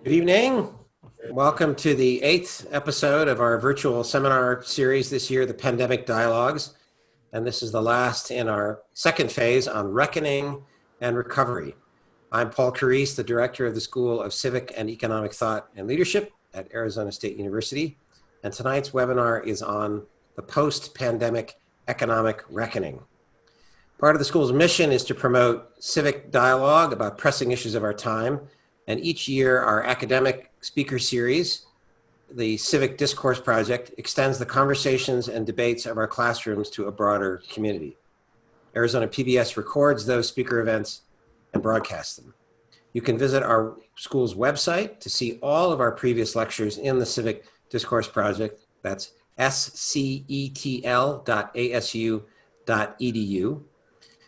Good evening. Welcome to the 8th episode of our virtual seminar series this year, the Pandemic Dialogues. And this is the last in our second phase on reckoning and recovery. I'm Paul Carisse, the director of the School of Civic and Economic Thought and Leadership at Arizona State University. And tonight's webinar is on the post-pandemic economic reckoning. Part of the school's mission is to promote civic dialogue about pressing issues of our time. And each year, our academic speaker series, the Civic Discourse Project, extends the conversations and debates of our classrooms to a broader community. Arizona PBS records those speaker events and broadcasts them. You can visit our school's website to see all of our previous lectures in the Civic Discourse Project. That's scetl.asu.edu.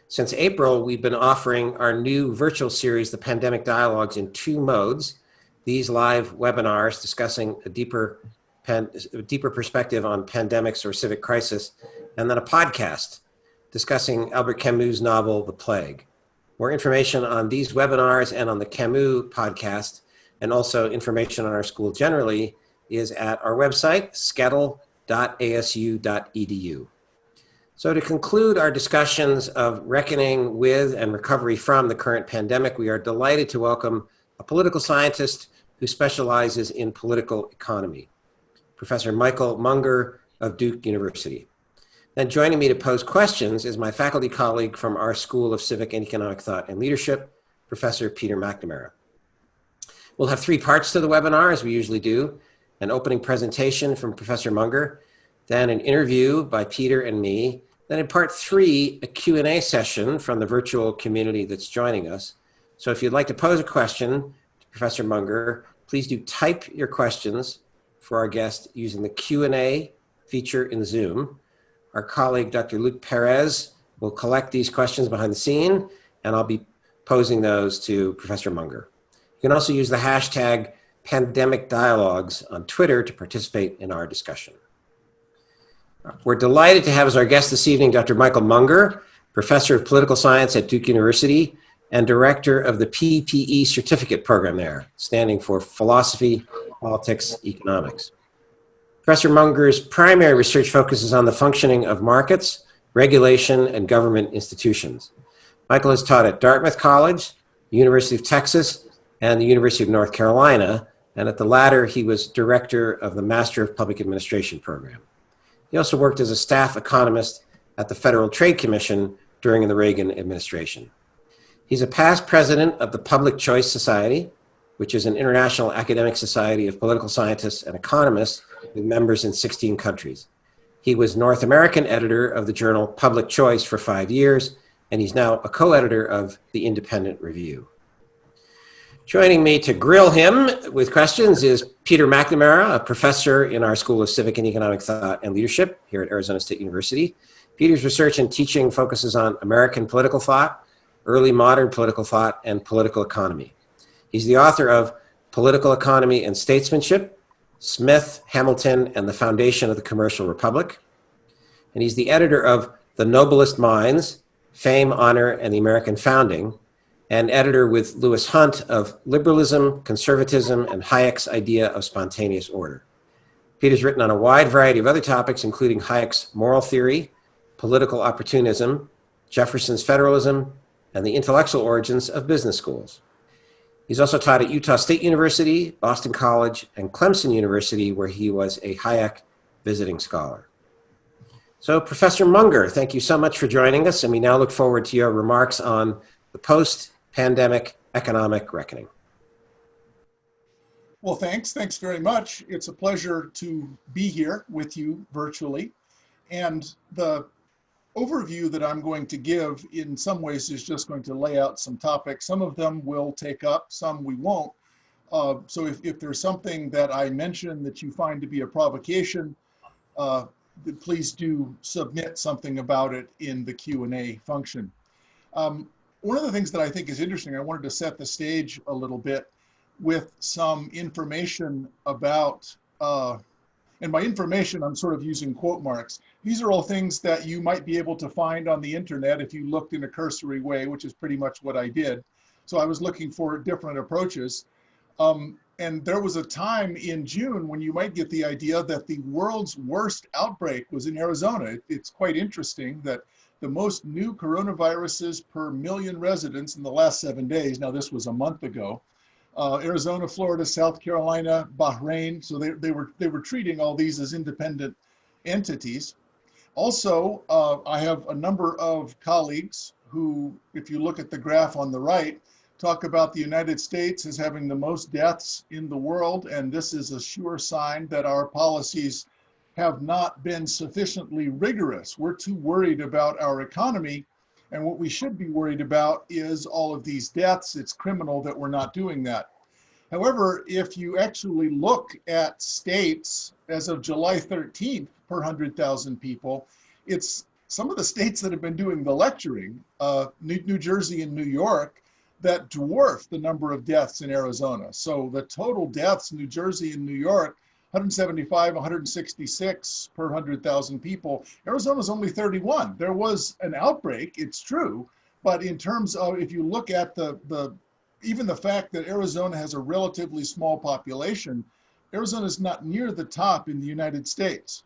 Since April, we've been offering our new virtual series, The Pandemic Dialogues, in two modes. These live webinars discussing a deeper perspective on pandemics or civic crisis, and then a podcast discussing Albert Camus' novel, The Plague. More information on these webinars and on the Camus podcast, and also information on our school generally, is at our website, scetl.asu.edu. So to conclude our discussions of reckoning with and recovery from the current pandemic, we are delighted to welcome a political scientist who specializes in political economy, Professor Michael Munger of Duke University. And joining me to pose questions is my faculty colleague from our School of Civic and Economic Thought and Leadership, Professor Peter McNamara. We'll have three parts to the webinar, as we usually do: an opening presentation from Professor Munger, then an interview by Peter and me, then in part three, a Q&A session from the virtual community that's joining us. So if you'd like to pose a question to Professor Munger, please do type your questions for our guest using the Q&A feature in Zoom. Our colleague, Dr. Luke Perez, will collect these questions behind the scene, and I'll be posing those to Professor Munger. You can also use the hashtag Pandemic Dialogues on Twitter to participate in our discussion. We're delighted to have as our guest this evening Dr. Michael Munger, Professor of Political Science at Duke University and Director of the PPE Certificate Program there, standing for Philosophy, Politics, Economics. Professor Munger's primary research focuses on the functioning of markets, regulation, and government institutions. Michael has taught at Dartmouth College, the University of Texas, and the University of North Carolina, and at the latter, he was director of the Master of Public Administration program. He also worked as a staff economist at the Federal Trade Commission during the Reagan administration. He's a past president of the Public Choice Society, which is an international academic society of political scientists and economists with members in 16 countries. He was North American editor of the journal Public Choice for 5 years, and he's now a co-editor of the Independent Review. Joining me to grill him with questions is Peter McNamara, a professor in our School of Civic and Economic Thought and Leadership here at Arizona State University. Peter's research and teaching focuses on American political thought, early modern political thought, and political economy. He's the author of Political Economy and Statesmanship, Smith, Hamilton, and the Foundation of the Commercial Republic. And he's the editor of The Noblest Minds, Fame, Honor, and the American Founding, and editor with Lewis Hunt of Liberalism, Conservatism, and Hayek's Idea of Spontaneous Order. Peter's written on a wide variety of other topics, including Hayek's moral theory, political opportunism, Jefferson's federalism, and the intellectual origins of business schools. He's also taught at Utah State University, Boston College, and Clemson University, where he was a Hayek visiting scholar. So, Professor Munger, thank you so much for joining us, and we now look forward to your remarks on the post-pandemic economic reckoning. Well, thanks very much. It's a pleasure to be here with you virtually. And the overview that I'm going to give in some ways is just going to lay out some topics. Some of them we'll take up, some we won't. So if there's something that I mention that you find to be a provocation, please do submit something about it in the Q&A function. One of the things that I think is interesting, I wanted to set the stage a little bit with some information about, and by information, I'm sort of using quote marks. These are all things that you might be able to find on the internet if you looked in a cursory way, which is pretty much what I did. So I was looking for different approaches. And there was a time in June when you might get the idea that the world's worst outbreak was in Arizona. It's quite interesting that the most new coronaviruses per million residents in the last 7 days, now this was a month ago, Arizona, Florida, South Carolina, Bahrain. So they were treating all these as independent entities. Also, I have a number of colleagues who, if you look at the graph on the right, talk about the United States as having the most deaths in the world, and this is a sure sign that our policies have not been sufficiently rigorous. We're too worried about our economy, and what we should be worried about is all of these deaths. It's criminal that we're not doing that. However, if you actually look at states as of July 13th per 100,000 people, it's some of the states that have been doing the lecturing, New Jersey and New York, that dwarf the number of deaths in Arizona. So the total deaths in New Jersey and New York, 175, 166 per 100,000 people. Arizona's only 31. There was an outbreak, it's true, but in terms of, if you look at even the fact that Arizona has a relatively small population, Arizona is not near the top in the United States.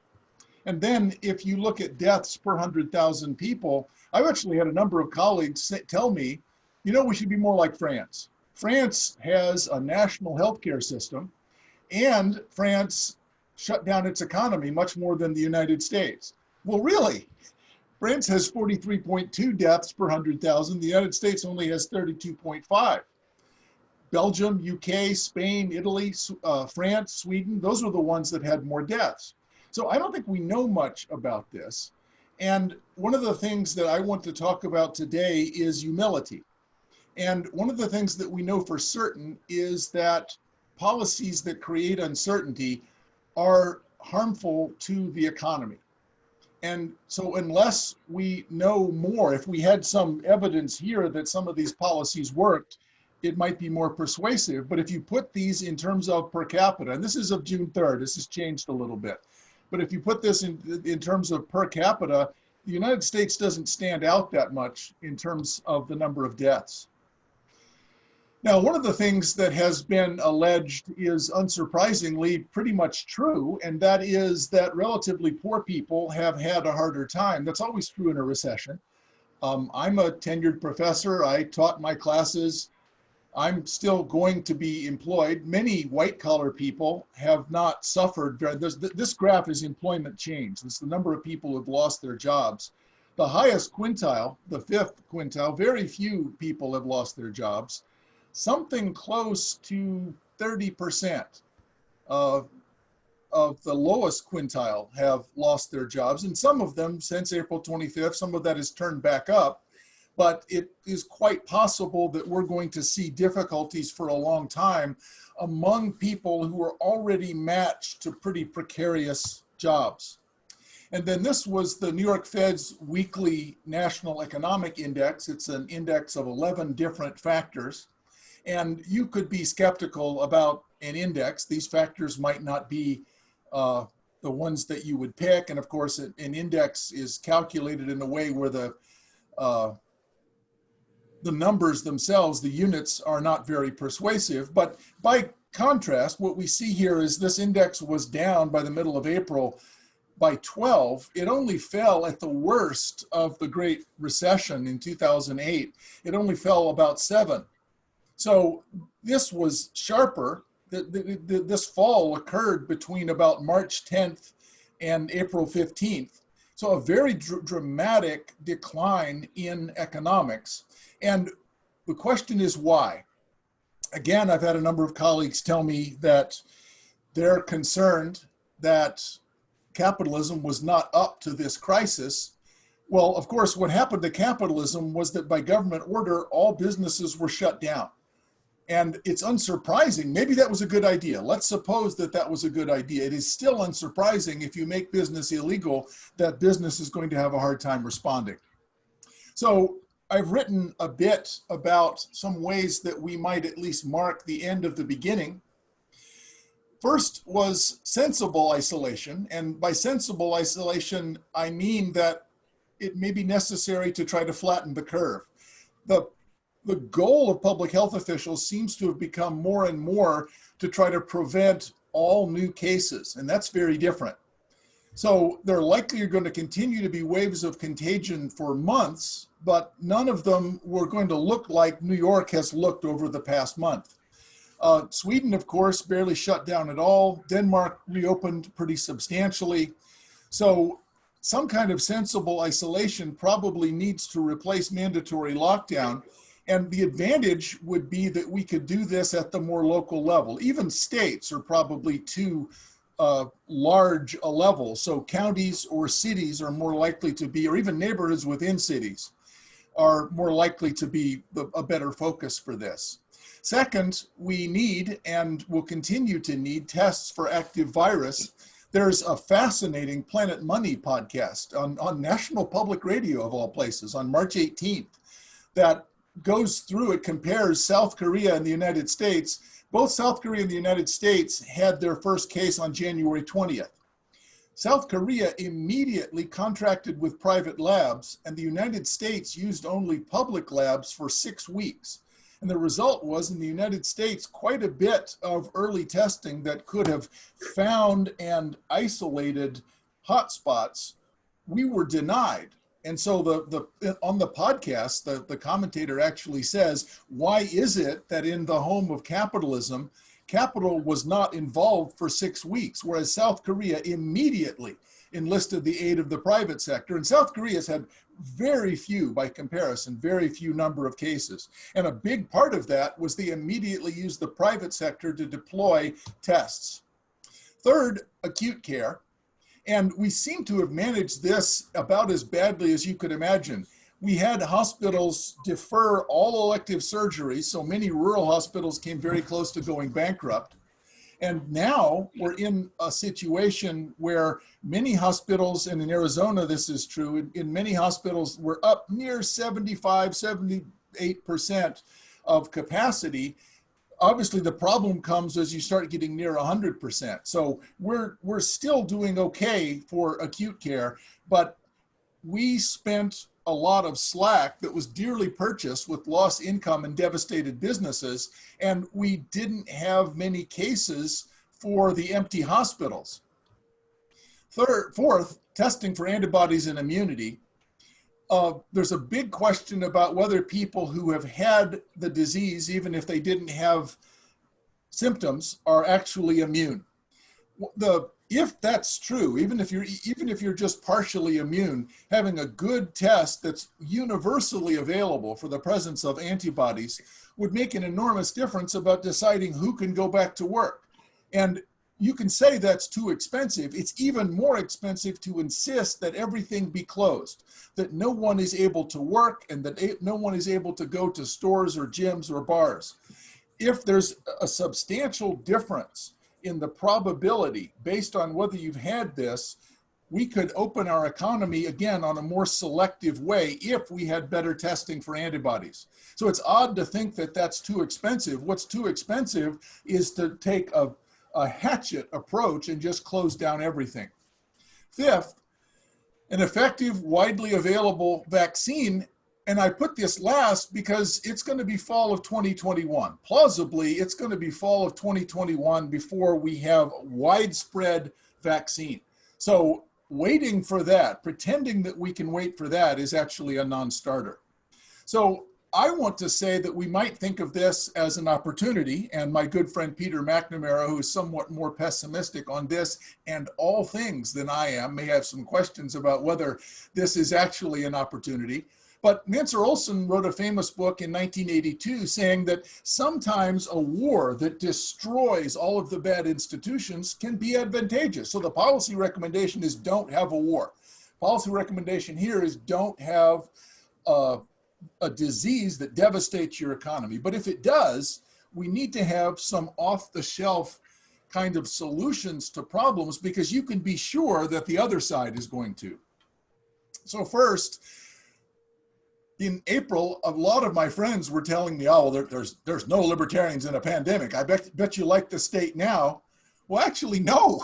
And then if you look at deaths per 100,000 people, I've actually had a number of colleagues tell me, you know, we should be more like France. France has a national healthcare system, and France shut down its economy much more than the United States. Well, really? France has 43.2 deaths per 100,000. The United States only has 32.5. Belgium, UK, Spain, Italy, France, Sweden, those are the ones that had more deaths. So I don't think we know much about this. And one of the things that I want to talk about today is humility. And one of the things that we know for certain is that policies that create uncertainty are harmful to the economy. And so unless we know more, if we had some evidence here that some of these policies worked, it might be more persuasive. But if you put these in terms of per capita, and this is of June 3rd, this has changed a little bit. But if you put this in terms of per capita, the United States doesn't stand out that much in terms of the number of deaths. Now, one of the things that has been alleged is unsurprisingly pretty much true, and that is that relatively poor people have had a harder time. That's always true in a recession. I'm a tenured professor. I taught my classes. I'm still going to be employed. Many white-collar people have not suffered. This graph is employment change. It's the number of people who have lost their jobs. The highest quintile, the fifth quintile, very few people have lost their jobs. Something close to 30% of the lowest quintile have lost their jobs, and some of them since April 25th, some of that has turned back up, but it is quite possible that we're going to see difficulties for a long time among people who are already matched to pretty precarious jobs. And then this was the New York Fed's weekly National Economic Index. It's an index of 11 different factors. And you could be skeptical about an index. These factors might not be the ones that you would pick. And of course, an index is calculated in a way where the numbers themselves, the units, are not very persuasive. But by contrast, what we see here is this index was down by the middle of April by 12. It only fell at the worst of the Great Recession in 2008. It only fell about 7. So this was sharper. This fall occurred between about March 10th and April 15th. So a very dramatic decline in economics. And the question is why? Again, I've had a number of colleagues tell me that they're concerned that capitalism was not up to this crisis. Well, of course, what happened to capitalism was that by government order, all businesses were shut down. And it's unsurprising. Maybe that was a good idea. Let's suppose that that was a good idea. It is still unsurprising if you make business illegal, that business is going to have a hard time responding. So I've written a bit about some ways that we might at least mark the end of the beginning. First was sensible isolation. And by sensible isolation, I mean that it may be necessary to try to flatten the curve. The the goal of public health officials seems to have become more and more to try to prevent all new cases, and that's very different. So there likely are going to continue to be waves of contagion for months, but none of them were going to look like New York has looked over the past month. Sweden, of course, barely shut down at all. Denmark reopened pretty substantially. So some kind of sensible isolation probably needs to replace mandatory lockdown. And the advantage would be that we could do this at the more local level. Even states are probably too large a level. So counties or cities are more likely to be, or even neighborhoods within cities are more likely to be a better focus for this. Second, we need and will continue to need tests for active virus. There's a fascinating Planet Money podcast on National Public Radio, of all places, on March 18th, that goes through, it compares South Korea and the United States. Both South Korea and the United States had their first case on January 20th. South Korea immediately contracted with private labs, and the United States used only public labs for 6 weeks. And the result was, in the United States, quite a bit of early testing that could have found and isolated hotspots, we were denied. And so on the podcast, the commentator actually says, why is it that in the home of capitalism, capital was not involved for 6 weeks, whereas South Korea immediately enlisted the aid of the private sector? And South Korea's had very few, by comparison, very few number of cases. And a big part of that was they immediately used the private sector to deploy tests. Third, acute care. And we seem to have managed this about as badly as you could imagine. We had hospitals defer all elective surgeries, so many rural hospitals came very close to going bankrupt. And now we're in a situation where many hospitals, and in Arizona this is true, in many hospitals we're up near 75, 78% of capacity. Obviously the problem comes as you start getting near 100%. So we're still doing okay for acute care, but we spent a lot of slack that was dearly purchased with lost income and devastated businesses, and we didn't have many cases for the empty hospitals. Fourth, testing for antibodies and immunity. There's a big question about whether people who have had the disease, even if they didn't have symptoms, are actually immune. If that's true, even if you're just partially immune, having a good test that's universally available for the presence of antibodies would make an enormous difference about deciding who can go back to work. And you can say that's too expensive. It's even more expensive to insist that everything be closed, that no one is able to work and that no one is able to go to stores or gyms or bars. If there's a substantial difference in the probability based on whether you've had this, we could open our economy again on a more selective way if we had better testing for antibodies. So it's odd to think that that's too expensive. What's too expensive is to take a hatchet approach and just close down everything. Fifth, an effective, widely available vaccine. And I put this last because it's going to be fall of 2021. Plausibly, it's going to be fall of 2021 before we have widespread vaccine. So waiting for that, pretending that we can wait for that, is actually a non-starter. So I want to say that we might think of this as an opportunity, and my good friend Peter McNamara, who is somewhat more pessimistic on this and all things than I am, may have some questions about whether this is actually an opportunity. But Mansur Olson wrote a famous book in 1982 saying that sometimes a war that destroys all of the bad institutions can be advantageous. So the policy recommendation is don't have a war. Policy recommendation here is don't have a disease that devastates your economy. But if it does, we need to have some off-the-shelf kind of solutions to problems, because you can be sure that the other side is going to. So first, in April, a lot of my friends were telling me, oh, well, there's no libertarians in a pandemic. I bet you like the state now. Well, actually, no.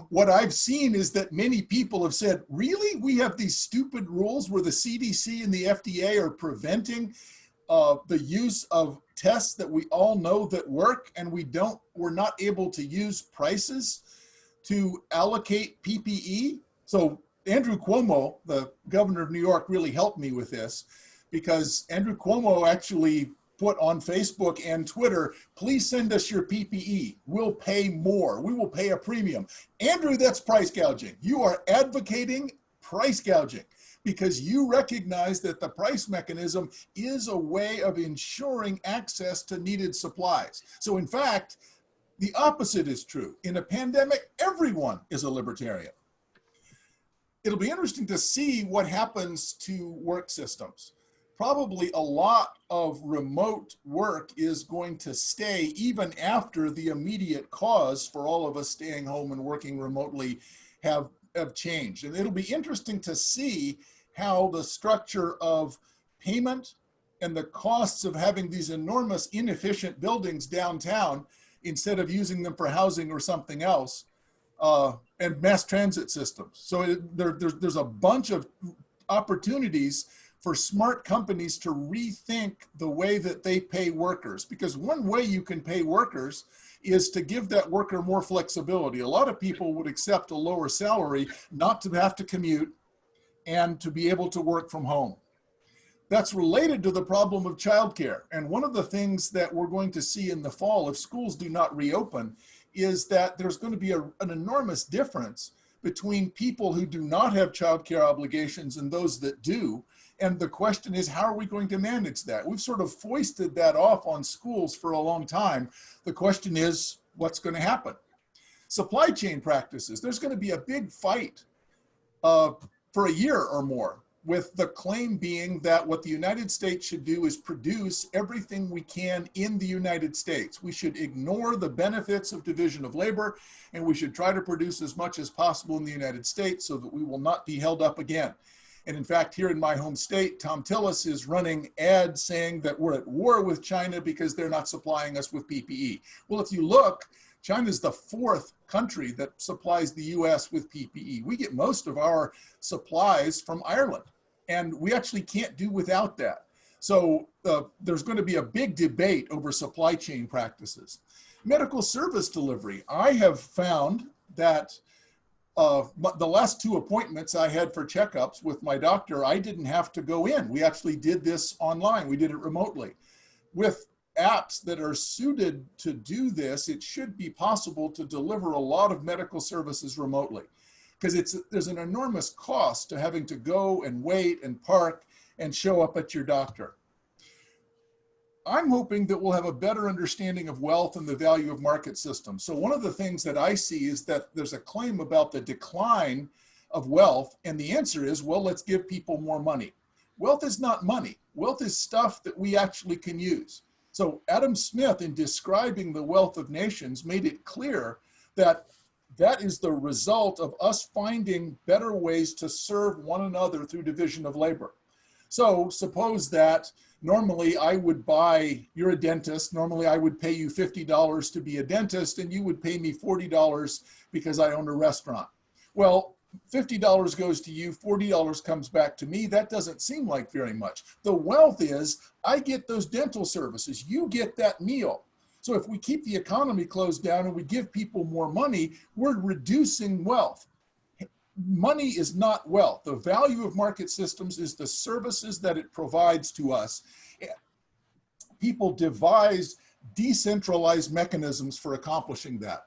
What I've seen is that many people have said, really? We have these stupid rules where the CDC and the FDA are preventing the use of tests that we all know that work, and we're not able to use prices to allocate PPE. So Andrew Cuomo, the governor of New York, really helped me with this, because Andrew Cuomo actually put on Facebook and Twitter, please send us your PPE. We'll pay more. We will pay a premium. Andrew, that's price gouging. You are advocating price gouging because you recognize that the price mechanism is a way of ensuring access to needed supplies. So in fact, the opposite is true. In a pandemic, everyone is a libertarian. It'll be interesting to see what happens to work systems. Probably a lot of remote work is going to stay even after the immediate cause for all of us staying home and working remotely have changed. And it'll be interesting to see how the structure of payment and the costs of having these enormous inefficient buildings downtown instead of using them for housing or something else, and mass transit systems. So there's a bunch of opportunities for smart companies to rethink the way that they pay workers. Because one way you can pay workers is to give that worker more flexibility. A lot of people would accept a lower salary not to have to commute and to be able to work from home. That's related to the problem of childcare. And one of the things that we're going to see in the fall, if schools do not reopen, is that there's going to be an enormous difference between people who do not have childcare obligations and those that do. And the question is, how are we going to manage that? We've sort of foisted that off on schools for a long time. The question is, what's going to happen? Supply chain practices. There's going to be a big fight for a year or more, with the claim being that what the United States should do is produce everything we can in the United States. We should ignore the benefits of division of labor, and we should try to produce as much as possible in the United States so that we will not be held up again. And in fact, here in my home state, Tom Tillis is running ads saying that we're at war with China because they're not supplying us with PPE. Well, if you look, China is the fourth country that supplies the US with PPE. We get most of our supplies from Ireland, and we actually can't do without that. So there's going to be a big debate over supply chain practices. Medical service delivery. I have found that the last 2 appointments I had for checkups with my doctor, I didn't have to go in. We actually did this online. We did it remotely. With apps that are suited to do this, it should be possible to deliver a lot of medical services remotely, because there's an enormous cost to having to go and wait and park and show up at your doctor. I'm hoping that we'll have a better understanding of wealth and the value of market systems. So one of the things that I see is that there's a claim about the decline of wealth, and the answer is, well, let's give people more money. Wealth is not money. Wealth is stuff that we actually can use. So Adam Smith, in describing the wealth of nations, made it clear that that is the result of us finding better ways to serve one another through division of labor. So suppose that normally I would buy, you're a dentist, normally I would pay you $50 to be a dentist, and you would pay me $40 because I own a restaurant. Well, $50 goes to you, $40 comes back to me. That doesn't seem like very much. The wealth is, I get those dental services, you get that meal. So if we keep the economy closed down and we give people more money, we're reducing wealth. Money is not wealth. The value of market systems is the services that it provides to us. People devise decentralized mechanisms for accomplishing that.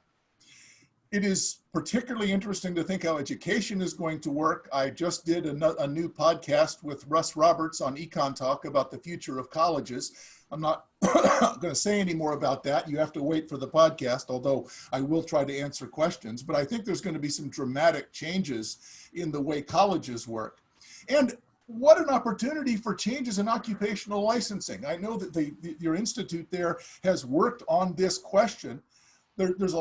It is particularly interesting to think how education is going to work. I just did a new podcast with Russ Roberts on Econ Talk about the future of colleges. I'm not going to say any more about that. You have to wait for the podcast, although I will try to answer questions. But I think there's going to be some dramatic changes in the way colleges work. And what an opportunity for changes in occupational licensing. I know that your institute there has worked on this question. There's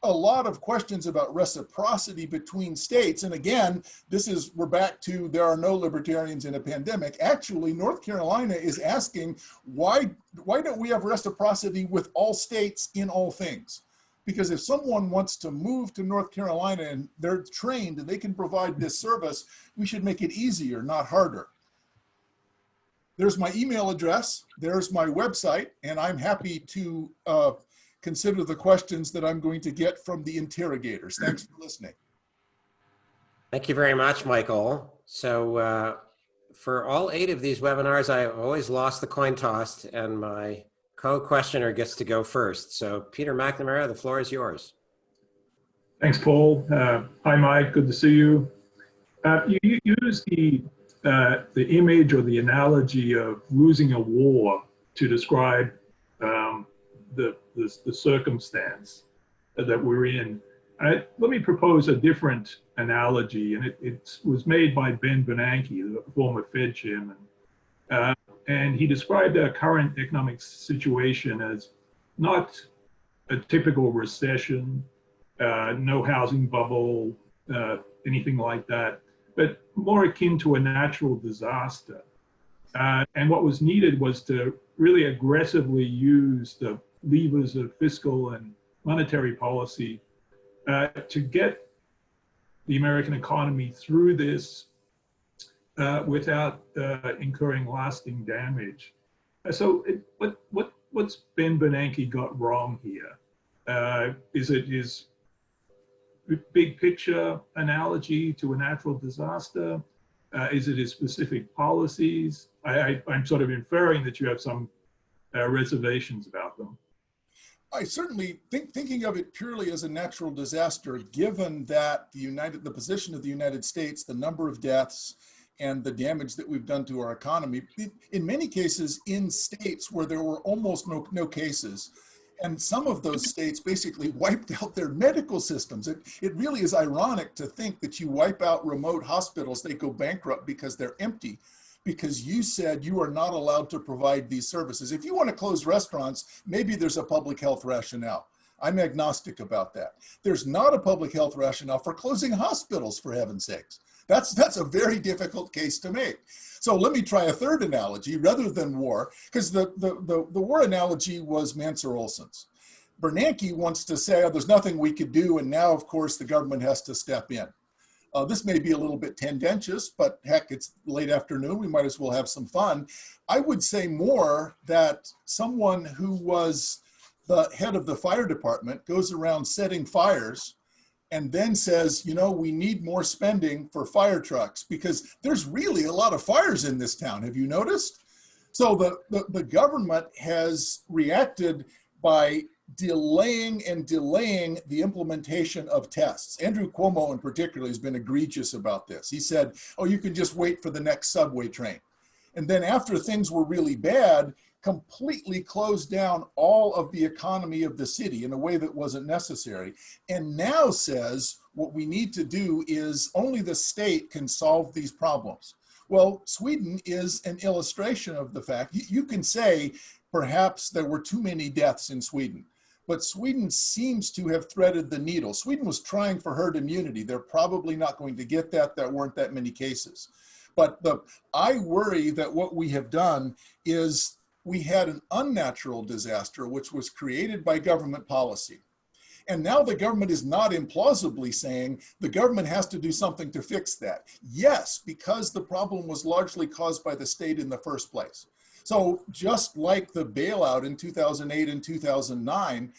a lot of questions about reciprocity between states. And again, we're back to there are no libertarians in a pandemic. Actually, North Carolina is asking, why don't we have reciprocity with all states in all things? Because if someone wants to move to North Carolina and they're trained and they can provide this service, we should make it easier, not harder. There's my email address, there's my website, and I'm happy to consider the questions that I'm going to get from the interrogators. Thanks for listening. Thank you very much, Michael. So for all 8 of these webinars, I always lost the coin toss, and my co-questioner gets to go first. So Peter McNamara, the floor is yours. Thanks, Paul. Hi, Mike. Good to see you. You used the image or the analogy of losing a war to describe the circumstance that we're in. Let me propose a different analogy, and it was made by Ben Bernanke, the former Fed chairman. And he described our current economic situation as not a typical recession, no housing bubble, anything like that, but more akin to a natural disaster. And what was needed was to really aggressively use the levers of fiscal and monetary policy to get the American economy through this without incurring lasting damage. So what's Ben Bernanke got wrong here? Is it his big picture analogy to a natural disaster? Is it his specific policies? I'm sort of inferring that you have some reservations about them. I certainly thinking of it purely as a natural disaster, given that the position of the United States, the number of deaths, and the damage that we've done to our economy, in many cases in states where there were almost no cases. And some of those states basically wiped out their medical systems. It really is ironic to think that you wipe out remote hospitals, they go bankrupt because they're empty, because you said you are not allowed to provide these services. If you want to close restaurants, maybe there's a public health rationale. I'm agnostic about that. There's not a public health rationale for closing hospitals, for heaven's sakes. That's a very difficult case to make. So let me try a third analogy rather than war, because the war analogy was Mansur-Olson's. Bernanke wants to say, oh, there's nothing we could do, and now, of course, the government has to step in. This may be a little bit tendentious, but heck, it's late afternoon. We might as well have some fun. I would say more that someone who was the head of the fire department goes around setting fires and then says, you know, we need more spending for fire trucks because there's really a lot of fires in this town. Have you noticed? So the government has reacted by delaying the implementation of tests. Andrew Cuomo in particular has been egregious about this. He said, oh, you can just wait for the next subway train. And then after things were really bad, completely closed down all of the economy of the city in a way that wasn't necessary. And now says what we need to do is only the state can solve these problems. Well, Sweden is an illustration of the fact. You can say perhaps there were too many deaths in Sweden, but Sweden seems to have threaded the needle. Sweden was trying for herd immunity. They're probably not going to get that. There weren't that many cases. But I worry that what we have done is we had an unnatural disaster, which was created by government policy. And now the government is not implausibly saying the government has to do something to fix that. Yes, because the problem was largely caused by the state in the first place. So just like the bailout in 2008 and 2009,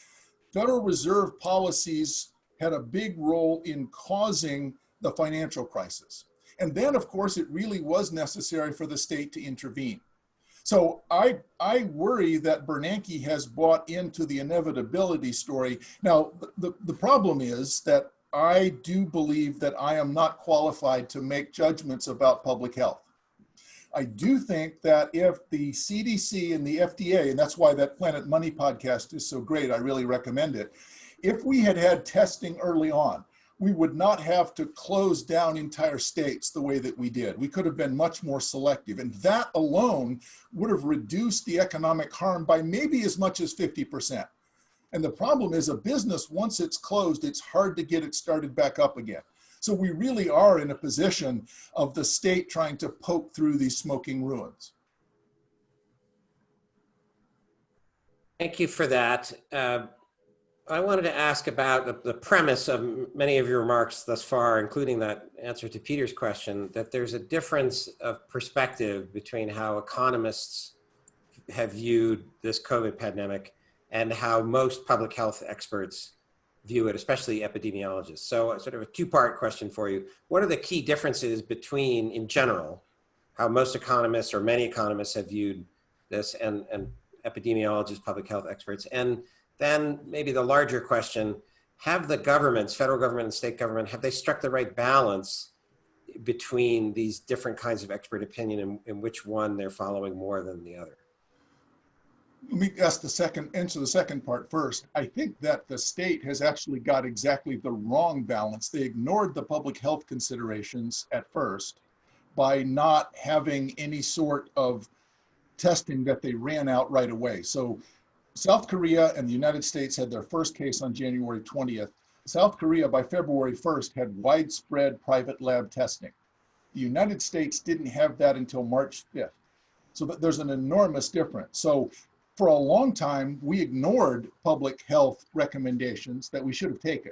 Federal Reserve policies had a big role in causing the financial crisis. And then, of course, it really was necessary for the state to intervene. So I worry that Bernanke has bought into the inevitability story. Now, the problem is that I do believe that I am not qualified to make judgments about public health. I do think that if the CDC and the FDA, and that's why that Planet Money podcast is so great, I really recommend it. If we had had testing early on, we would not have to close down entire states the way that we did. We could have been much more selective, and that alone would have reduced the economic harm by maybe as much as 50%. And the problem is a business, once it's closed, it's hard to get it started back up again. So we really are in a position of the state trying to poke through these smoking ruins. Thank you for that. I wanted to ask about the premise of many of your remarks thus far, including that answer to Peter's question, that there's a difference of perspective between how economists have viewed this COVID pandemic and how most public health experts view it, especially epidemiologists. So sort of a two-part question for you. What are the key differences between, in general, how most economists or many economists have viewed this and epidemiologists, public health experts? And then maybe the larger question, have the governments, federal government and state government, have they struck the right balance between these different kinds of expert opinion and which one they're following more than the other? Let me answer the second part first. I think that the state has actually got exactly the wrong balance. They ignored the public health considerations at first by not having any sort of testing that they ran out right away. So South Korea and the United States had their first case on January 20th. South Korea by February 1st had widespread private lab testing. The United States didn't have that until March 5th. So there's an enormous difference. So for a long time, we ignored public health recommendations that we should have taken.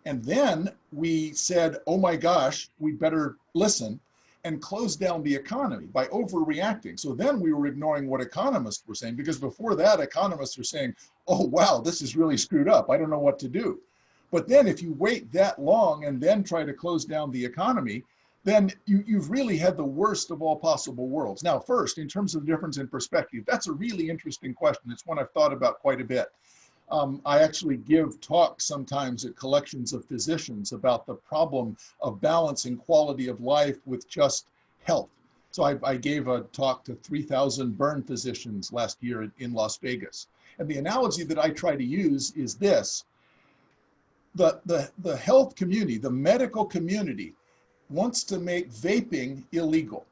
And then we said, oh my gosh, we better listen, and closed down the economy by overreacting. So then we were ignoring what economists were saying, because before that, economists were saying, oh wow, this is really screwed up. I don't know what to do. But then if you wait that long and then try to close down the economy, then you've really had the worst of all possible worlds. Now, first, in terms of the difference in perspective, that's a really interesting question. It's one I've thought about quite a bit. I actually give talks sometimes at collections of physicians about the problem of balancing quality of life with just health. So I gave a talk to 3,000 burn physicians last year in Las Vegas. And the analogy that I try to use is this. The health community, the medical community, wants to make vaping illegal.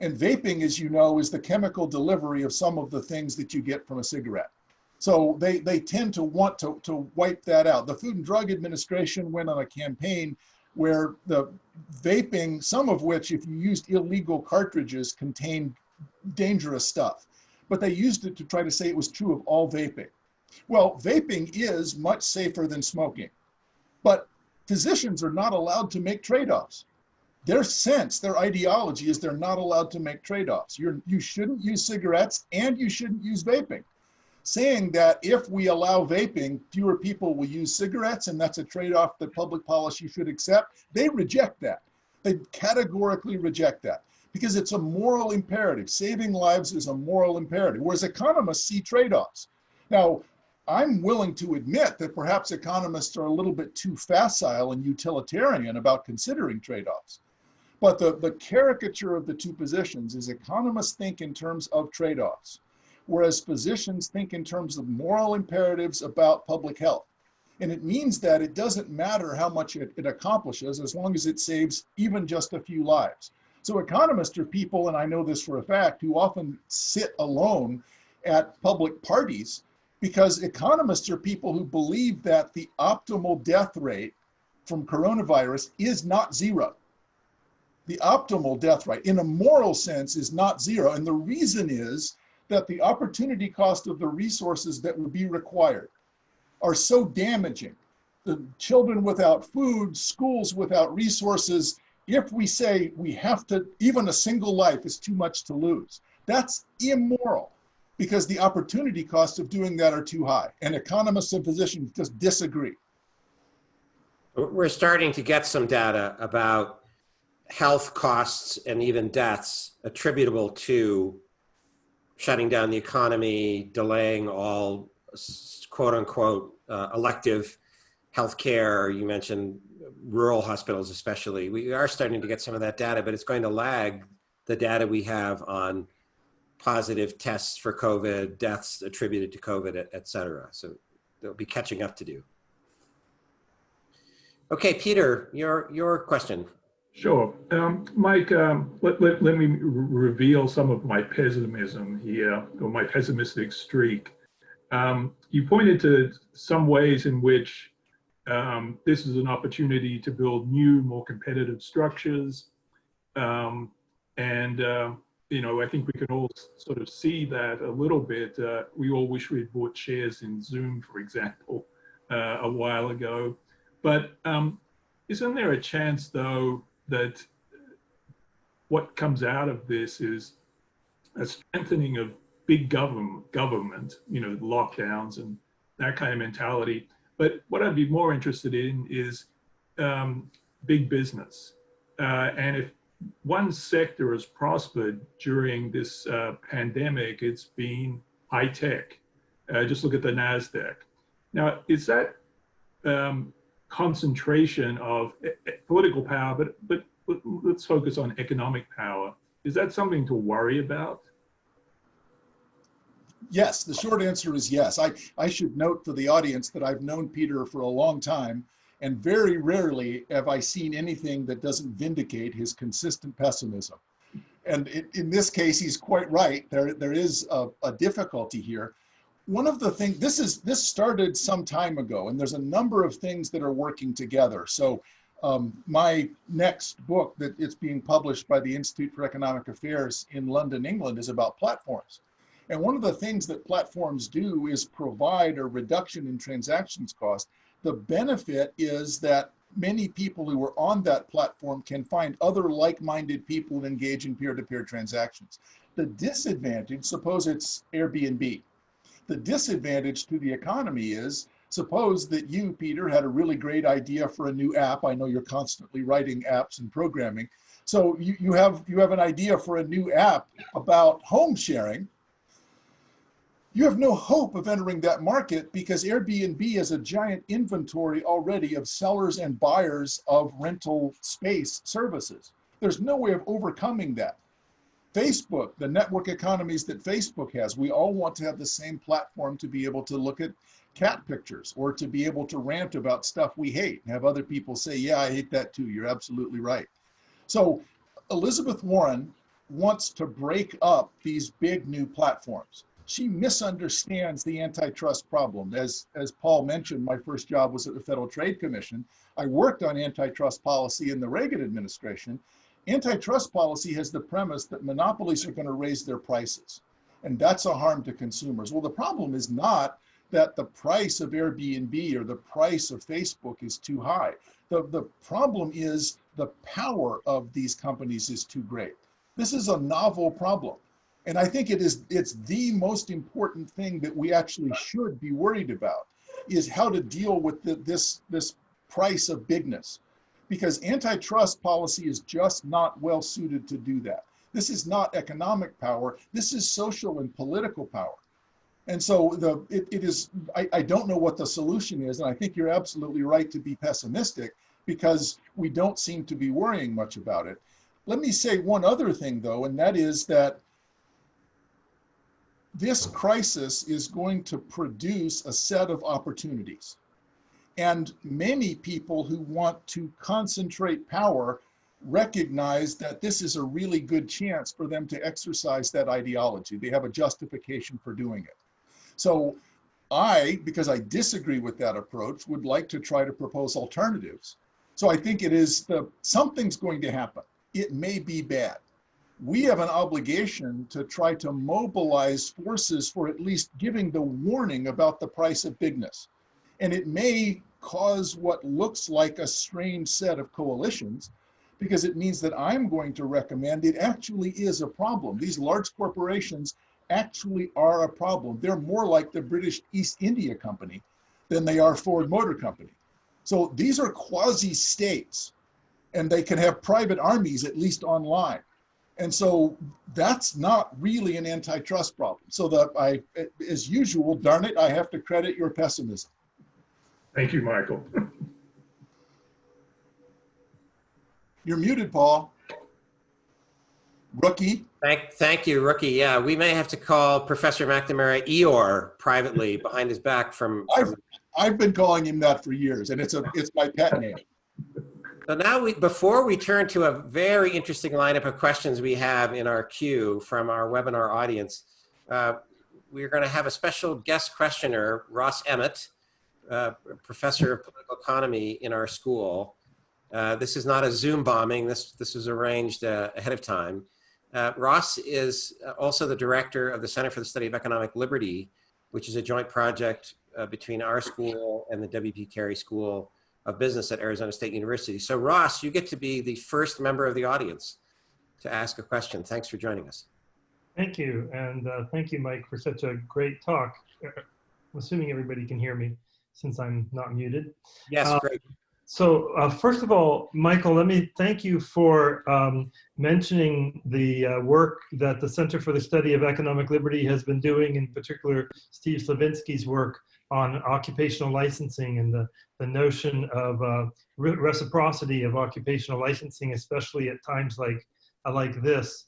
And vaping, as you know, is the chemical delivery of some of the things that you get from a cigarette. So they tend to want to wipe that out. The Food and Drug Administration went on a campaign where the vaping, some of which, if you used illegal cartridges, contained dangerous stuff. But they used it to try to say it was true of all vaping. Well, vaping is much safer than smoking. But physicians are not allowed to make trade-offs. Their sense, their ideology is they're not allowed to make trade-offs. You shouldn't use cigarettes and you shouldn't use vaping. Saying that if we allow vaping, fewer people will use cigarettes, and that's a trade-off that public policy should accept. They reject that. They categorically reject that because it's a moral imperative. Saving lives is a moral imperative, whereas economists see trade-offs. Now, I'm willing to admit that perhaps economists are a little bit too facile and utilitarian about considering trade-offs. But the caricature of the two positions is economists think in terms of trade-offs, whereas physicians think in terms of moral imperatives about public health. And it means that it doesn't matter how much it accomplishes as long as it saves even just a few lives. So economists are people, and I know this for a fact, who often sit alone at public parties because economists are people who believe that the optimal death rate from coronavirus is not zero. The optimal death rate, in a moral sense, is not zero. And the reason is that the opportunity cost of the resources that would be required are so damaging. The children without food, schools without resources, if we say we have to, even a single life is too much to lose, that's immoral because the opportunity costs of doing that are too high. And economists and physicians just disagree. We're starting to get some data about health costs and even deaths attributable to shutting down the economy, delaying all quote unquote elective healthcare. You mentioned rural hospitals especially. We are starting to get some of that data, but it's going to lag the data we have on positive tests for COVID, deaths attributed to COVID, et cetera. So there'll be catching up to do. Okay, Peter, your question. Sure. Mike, let me reveal some of my pessimism here, or my pessimistic streak. You pointed to some ways in which this is an opportunity to build new, more competitive structures. You know, I think we can all sort of see that a little bit. We all wish we had bought shares in Zoom, for example, a while ago. But isn't there a chance, though, that what comes out of this is a strengthening of big government, you know, lockdowns and that kind of mentality? But what I'd be more interested in is big business. And if one sector has prospered during this pandemic, it's been high tech. Just look at the NASDAQ. Now, is that concentration of political power, but let's focus on economic power. Is that something to worry about? Yes, the short answer is yes. I should note for the audience that I've known Peter for a long time, and very rarely have I seen anything that doesn't vindicate his consistent pessimism. And in this case, he's quite right. There is a difficulty here. One of the things, this started some time ago, and there's a number of things that are working together. So my next book that it's being published by the Institute for Economic Affairs in London, England, is about platforms. And one of the things that platforms do is provide a reduction in transactions cost. The benefit is that many people who are on that platform can find other like-minded people and engage in peer-to-peer transactions. The disadvantage, suppose it's Airbnb. The disadvantage to the economy is, suppose that you, Peter, had a really great idea for a new app. I know you're constantly writing apps and programming. So you have an idea for a new app about home sharing. You have no hope of entering that market because Airbnb has a giant inventory already of sellers and buyers of rental space services. There's no way of overcoming that. Facebook, the network economies that Facebook has, we all want to have the same platform to be able to look at cat pictures or to be able to rant about stuff we hate and have other people say, yeah, I hate that too. You're absolutely right. So Elizabeth Warren wants to break up these big new platforms. She misunderstands the antitrust problem. As Paul mentioned, my first job was at the Federal Trade Commission. I worked on antitrust policy in the Reagan administration. Antitrust policy has the premise that monopolies are going to raise their prices, and that's a harm to consumers. Well, the problem is not that the price of Airbnb or the price of Facebook is too high. The problem is the power of these companies is too great. This is a novel problem. And I think it's the most important thing that we actually should be worried about is how to deal with this price of bigness. Because antitrust policy is just not well suited to do that. This is not economic power. This is social and political power. And so I don't know what the solution is. And I think you're absolutely right to be pessimistic because we don't seem to be worrying much about it. Let me say one other thing though, and that is that this crisis is going to produce a set of opportunities. And many people who want to concentrate power recognize that this is a really good chance for them to exercise that ideology. They have a justification for doing it. So because I disagree with that approach, would like to try to propose alternatives. So I think something's going to happen. It may be bad. We have an obligation to try to mobilize forces for at least giving the warning about the price of bigness. And it may cause what looks like a strange set of coalitions, because it means that I'm going to recommend it actually is a problem. These large corporations actually are a problem. They're more like the British East India Company than they are Ford Motor Company. So these are quasi-states, and they can have private armies, at least online. And so that's not really an antitrust problem. So as usual, darn it, I have to credit your pessimism. Thank you, Michael. You're muted, Paul. Rookie. Thank you, Rookie. Yeah, we may have to call Professor McNamara Eeyore privately behind his back from I've been calling him that for years, and it's my pet name. So now before we turn to a very interesting lineup of questions we have in our queue from our webinar audience, we're going to have a special guest questioner, Ross Emmett, professor of political economy in our school. This is not a Zoom bombing. This was arranged ahead of time. Ross is also the director of the Center for the Study of Economic Liberty, which is a joint project between our school and the W.P. Carey School of Business at Arizona State University. So Ross, you get to be the first member of the audience to ask a question. Thanks for joining us. Thank you, and thank you, Mike, for such a great talk. I'm assuming everybody can hear me since I'm not muted. Yes, great. So first of all, Michael, let me thank you for mentioning the work that the Center for the Study of Economic Liberty has been doing, in particular Steve Slavinsky's work on occupational licensing and the notion of reciprocity of occupational licensing, especially at times like this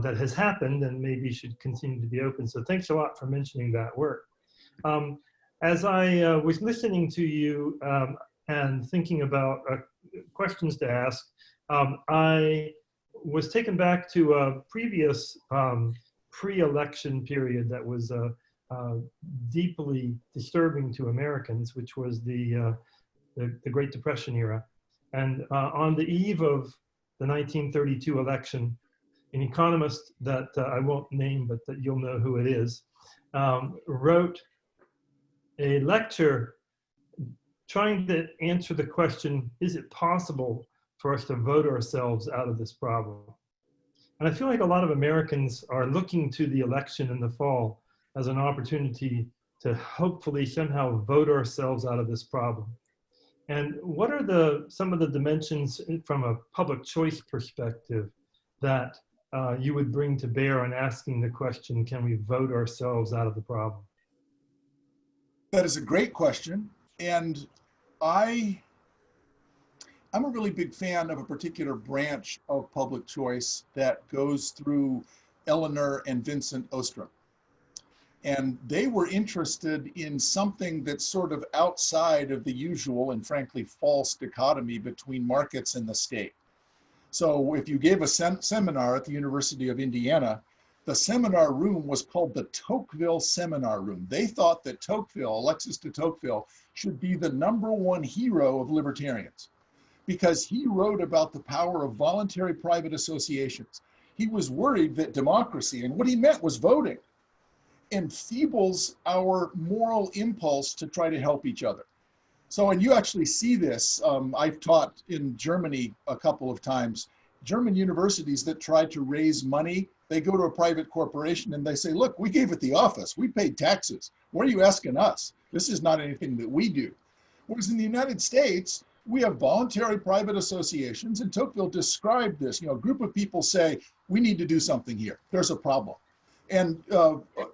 that has happened and maybe should continue to be open. So thanks a lot for mentioning that work. As I was listening to you and thinking about questions to ask, I was taken back to a previous pre-election period that was deeply disturbing to Americans, which was the Great Depression era. And on the eve of the 1932 election, an economist that I won't name, but that you'll know who it is, wrote a lecture trying to answer the question, is it possible for us to vote ourselves out of this problem? And I feel like a lot of Americans are looking to the election in the fall as an opportunity to hopefully somehow vote ourselves out of this problem. And what are some of the dimensions from a public choice perspective that you would bring to bear on asking the question, can we vote ourselves out of the problem? That is a great question. And I'm a really big fan of a particular branch of public choice that goes through Eleanor and Vincent Ostrom. And they were interested in something that's sort of outside of the usual and frankly false dichotomy between markets and the state. So if you gave a seminar at the University of Indiana, the seminar room was called the Tocqueville Seminar Room. They thought that Tocqueville, Alexis de Tocqueville, should be the #1 hero of libertarians because he wrote about the power of voluntary private associations. He was worried that democracy, and what he meant was voting, enfeebles our moral impulse to try to help each other. So, and you actually see this, I've taught in Germany a couple of times. German universities that try to raise money, they go to a private corporation and they say, look, we gave it the office, we paid taxes. What are you asking us? This is not anything that we do. Whereas in the United States, we have voluntary private associations, and Tocqueville described this. You know, a group of people say, we need to do something here, there's a problem. And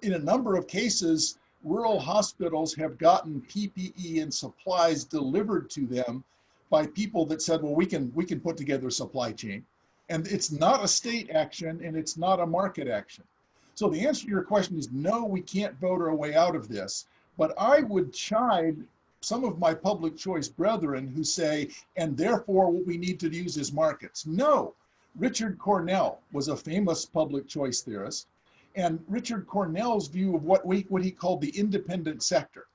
in a number of cases, rural hospitals have gotten PPE and supplies delivered to them by people that said, well, we can put together a supply chain. And it's not a state action and it's not a market action. So the answer to your question is no, we can't vote our way out of this. But I would chide some of my public choice brethren who say, and therefore what we need to use is markets. No, Richard Cornell was a famous public choice theorist. And Richard Cornell's view of what he called the independent sector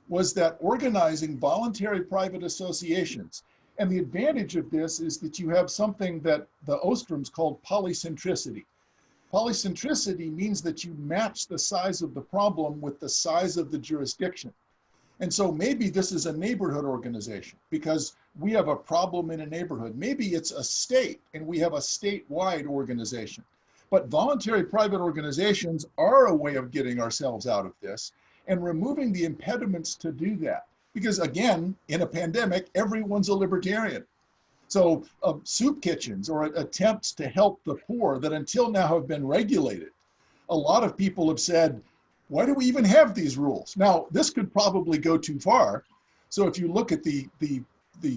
was that organizing voluntary private associations, and the advantage of this is that you have something that the Ostroms called polycentricity. Polycentricity means that you match the size of the problem with the size of the jurisdiction. And so maybe this is a neighborhood organization because we have a problem in a neighborhood. Maybe it's a state and we have a statewide organization. But voluntary private organizations are a way of getting ourselves out of this and removing the impediments to do that. Because again, in a pandemic, everyone's a libertarian. So soup kitchens or attempts to help the poor that until now have been regulated, a lot of people have said, why do we even have these rules? Now, this could probably go too far. So if you look at the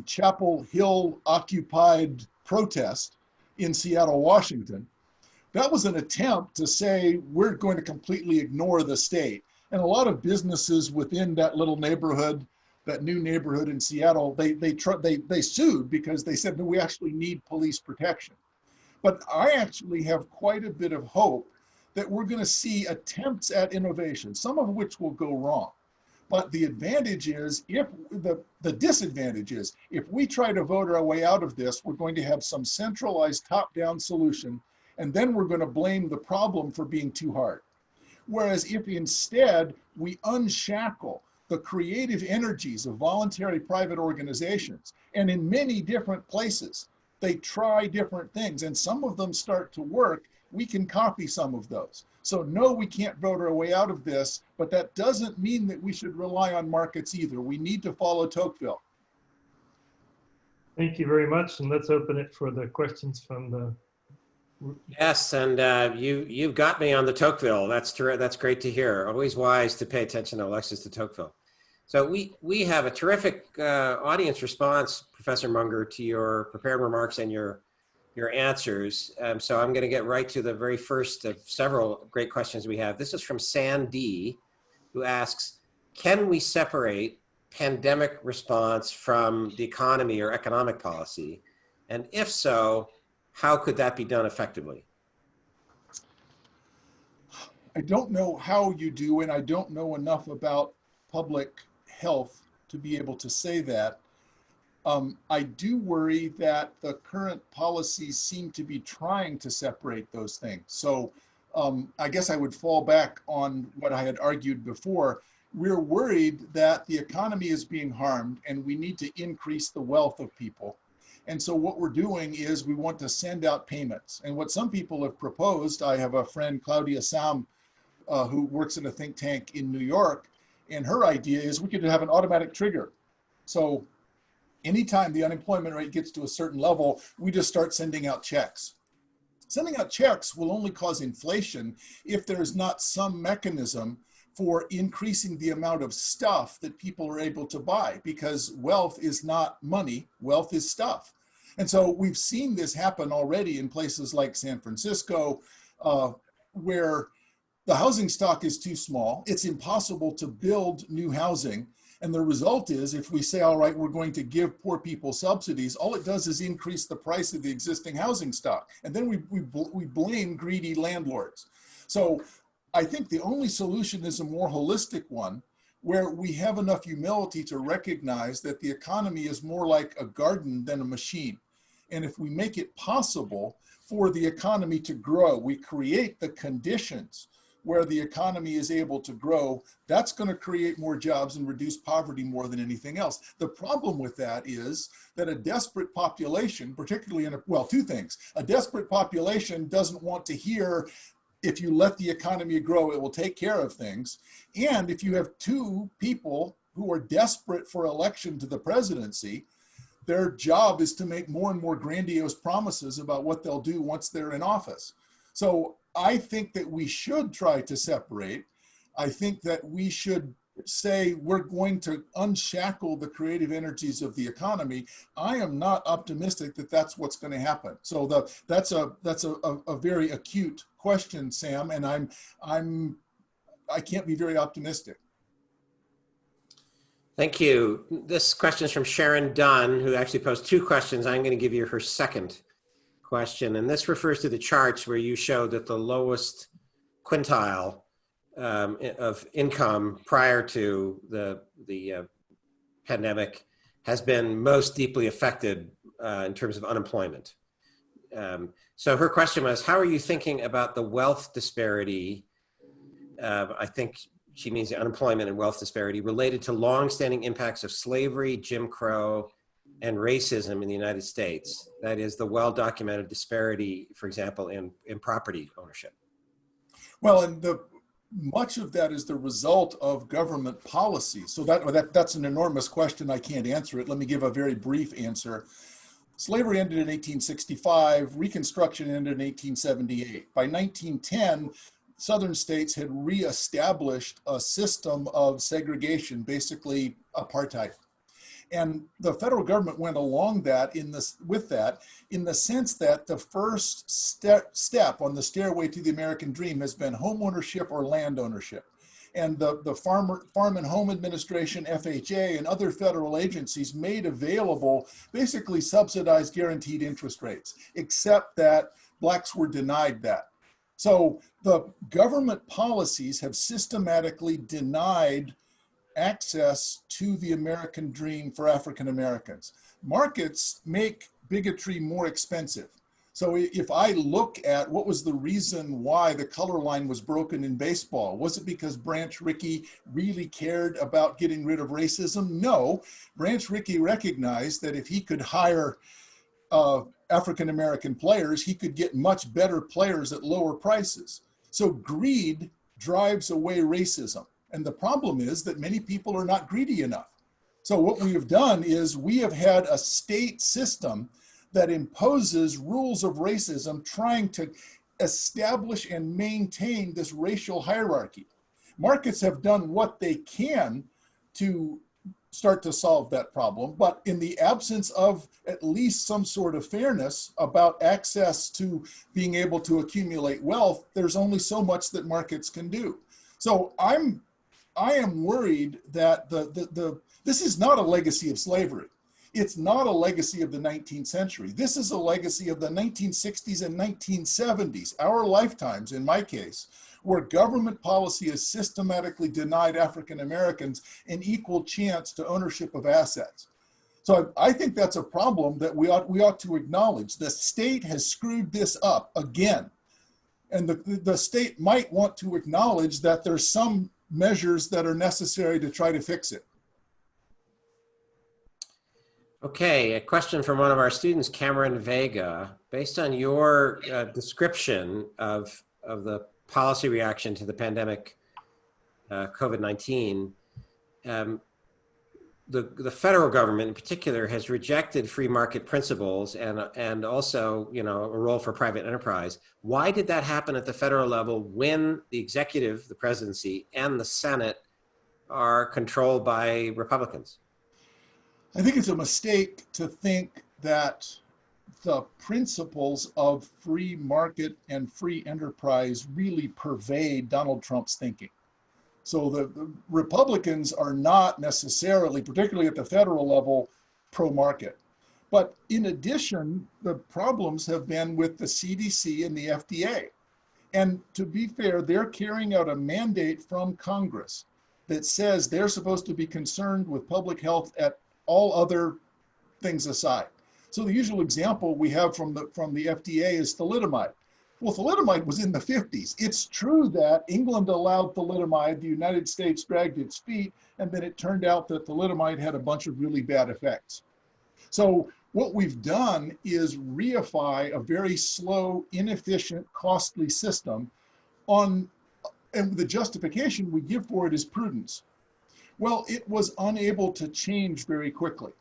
Chapel Hill occupied protest in Seattle, Washington, that was an attempt to say, we're going to completely ignore the state. And a lot of businesses within that little neighborhood, that new neighborhood in Seattle, they sued because they said, no, we actually need police protection. But I actually have quite a bit of hope that we're going to see attempts at innovation, some of which will go wrong. But the advantage is, the disadvantage is, if we try to vote our way out of this, we're going to have some centralized top-down solution, and then we're going to blame the problem for being too hard. Whereas if instead we unshackle the creative energies of voluntary private organizations, and in many different places, they try different things, and some of them start to work. We can copy some of those. So no, we can't vote our way out of this, but that doesn't mean that we should rely on markets either. We need to follow Tocqueville. Thank you very much, and let's open it for the questions from the. Yes, and you've got me on the Tocqueville. That's great to hear. Always wise to pay attention to Alexis de Tocqueville. So we have a terrific audience response, Professor Munger, to your prepared remarks and your answers. So I'm going to get right to the very first of several great questions we have. This is from Sandy, who asks, can we separate pandemic response from the economy or economic policy? And if so, how could that be done effectively? I don't know how you do, and I don't know enough about public health to be able to say that. I do worry that the current policies seem to be trying to separate those things. So I guess I would fall back on what I had argued before. We're worried that the economy is being harmed and we need to increase the wealth of people. And so what we're doing is we want to send out payments. And what some people have proposed, I have a friend, Claudia Sam, who works in a think tank in New York, and her idea is we could have an automatic trigger. So anytime the unemployment rate gets to a certain level, we just start sending out checks. Sending out checks will only cause inflation if there is not some mechanism for increasing the amount of stuff that people are able to buy, because wealth is not money, wealth is stuff. And so we've seen this happen already in places like San Francisco, where the housing stock is too small. It's impossible to build new housing. And the result is, if we say, all right, we're going to give poor people subsidies, all it does is increase the price of the existing housing stock. And then we blame greedy landlords. So I think the only solution is a more holistic one, where we have enough humility to recognize that the economy is more like a garden than a machine. And if we make it possible for the economy to grow, we create the conditions where the economy is able to grow, that's going to create more jobs and reduce poverty more than anything else. The problem with that is that a desperate population, particularly well, two things. A desperate population doesn't want to hear, if you let the economy grow, it will take care of things. And if you have two people who are desperate for election to the presidency, their job is to make more and more grandiose promises about what they'll do once they're in office. So I think that we should try to separate. I think that we should say we're going to unshackle the creative energies of the economy. I am not optimistic that that's what's going to happen. So that's a very acute question, Sam, and I can't be very optimistic. Thank you. This question is from Sharon Dunn, who actually posed two questions. I'm going to give you her second question, and this refers to the charts where you showed that the lowest quintile of income prior to the pandemic has been most deeply affected in terms of unemployment. So her question was, how are you thinking about the wealth disparity? I think she means the unemployment and wealth disparity related to longstanding impacts of slavery, Jim Crow, and racism in the United States. That is the well-documented disparity, for example, in property ownership. Well, and much of that is the result of government policy. So that's an enormous question. I can't answer it. Let me give a very brief answer. Slavery ended in 1865, Reconstruction ended in 1878. By 1910, Southern states had reestablished a system of segregation, basically apartheid. And the federal government went along with that in the sense that the first step on the stairway to the American dream has been home ownership or land ownership. And the Farm and Home Administration, FHA, and other federal agencies made available basically subsidized guaranteed interest rates, except that blacks were denied that. So the government policies have systematically denied access to the American dream for African Americans. Markets make bigotry more expensive. So if I look at what was the reason why the color line was broken in baseball, was it because Branch Rickey really cared about getting rid of racism? No, Branch Rickey recognized that if he could hire African-American players, he could get much better players at lower prices. So greed drives away racism. And the problem is that many people are not greedy enough. So what we have done is we have had a state system that imposes rules of racism, trying to establish and maintain this racial hierarchy. Markets have done what they can to start to solve that problem, but in the absence of at least some sort of fairness about access to being able to accumulate wealth, there's only so much that markets can do. So I am worried that this is not a legacy of slavery. It's not a legacy of the 19th century. This is a legacy of the 1960s and 1970s, our lifetimes in my case, where government policy has systematically denied African Americans an equal chance to ownership of assets. So I think that's a problem that we ought to acknowledge. The state has screwed this up again. And the state might want to acknowledge that there's some measures that are necessary to try to fix it. Okay, a question from one of our students, Cameron Vega. Based on your description of the policy reaction to the pandemic, COVID-19, the federal government in particular has rejected free market principles and also, you know, a role for private enterprise. Why did that happen at the federal level when the executive, the presidency, and the Senate are controlled by Republicans? I think it's a mistake to think that the principles of free market and free enterprise really pervade Donald Trump's thinking. So the Republicans are not necessarily, particularly at the federal level, pro-market. But in addition, the problems have been with the CDC and the FDA. And to be fair, they're carrying out a mandate from Congress that says they're supposed to be concerned with public health at all other things aside. So the usual example we have from the FDA is thalidomide. Well, thalidomide was in the 50s. It's true that England allowed thalidomide, the United States dragged its feet, and then it turned out that thalidomide had a bunch of really bad effects. So what we've done is reify a very slow, inefficient, costly system and the justification we give for it is prudence. Well, it was unable to change very quickly.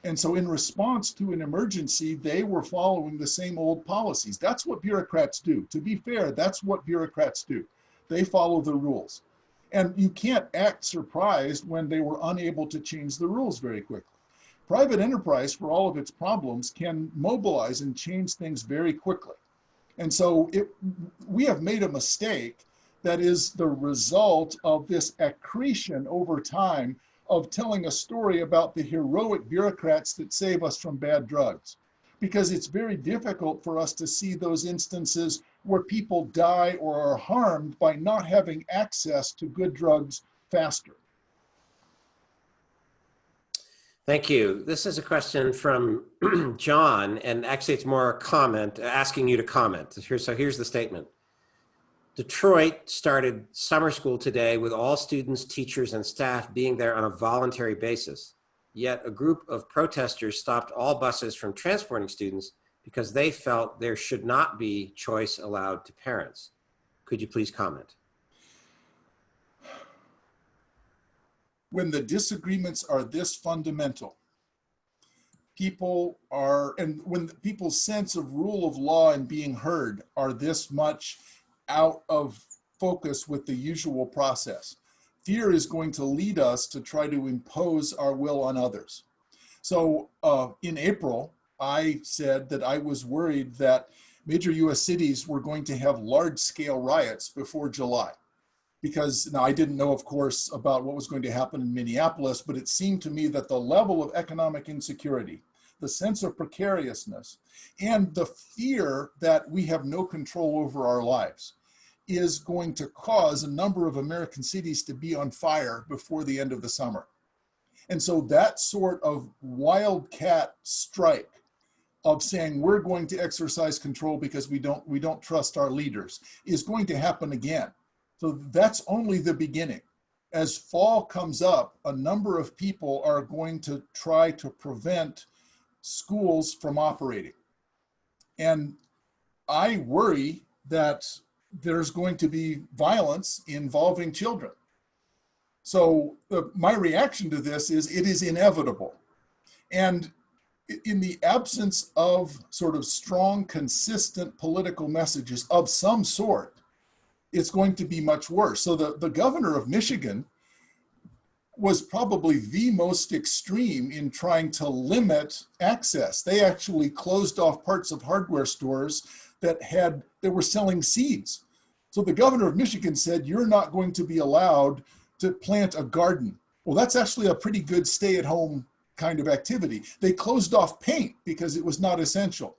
And so in response to an emergency, they were following the same old policies. That's what bureaucrats do. To be fair, that's what bureaucrats do. They follow the rules. And you can't act surprised when they were unable to change the rules very quickly. Private enterprise, for all of its problems, can mobilize and change things very quickly. And so we have made a mistake that is the result of this accretion over time of telling a story about the heroic bureaucrats that save us from bad drugs. Because it's very difficult for us to see those instances where people die or are harmed by not having access to good drugs faster. Thank you. This is a question from John, and actually it's more a comment, asking you to comment. So here's the statement. Detroit started summer school today with all students, teachers, and staff being there on a voluntary basis. Yet a group of protesters stopped all buses from transporting students because they felt there should not be choice allowed to parents. Could you please comment? When the disagreements are this fundamental, and when people's sense of rule of law and being heard are this much out of focus with the usual process, fear is going to lead us to try to impose our will on others. So in April, I said that I was worried that major US cities were going to have large-scale riots before July. Because now I didn't know, of course, about what was going to happen in Minneapolis, but it seemed to me that the level of economic insecurity, the sense of precariousness, and the fear that we have no control over our lives is going to cause a number of American cities to be on fire before the end of the summer. And so that sort of wildcat strike of saying we're going to exercise control because we don't trust our leaders is going to happen again. So that's only the beginning. As fall comes up, a number of people are going to try to prevent schools from operating. And I worry that there's going to be violence involving children. So my reaction to this is it is inevitable. And in the absence of sort of strong, consistent political messages of some sort, it's going to be much worse. So the governor of Michigan was probably the most extreme in trying to limit access. They actually closed off parts of hardware stores that were selling seeds. So the governor of Michigan said, you're not going to be allowed to plant a garden. Well, that's actually a pretty good stay-at-home kind of activity. They closed off paint because it was not essential.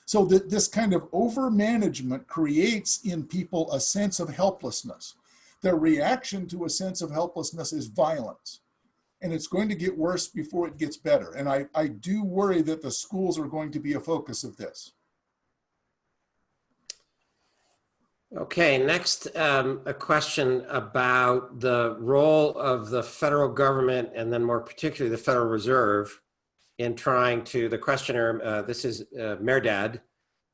So this kind of over-management creates in people a sense of helplessness. Their reaction to a sense of helplessness is violence. And it's going to get worse before it gets better. And I do worry that the schools are going to be a focus of this. Okay, next, a question about the role of the federal government and then more particularly the Federal Reserve in trying to, the questioner, this is Merdad,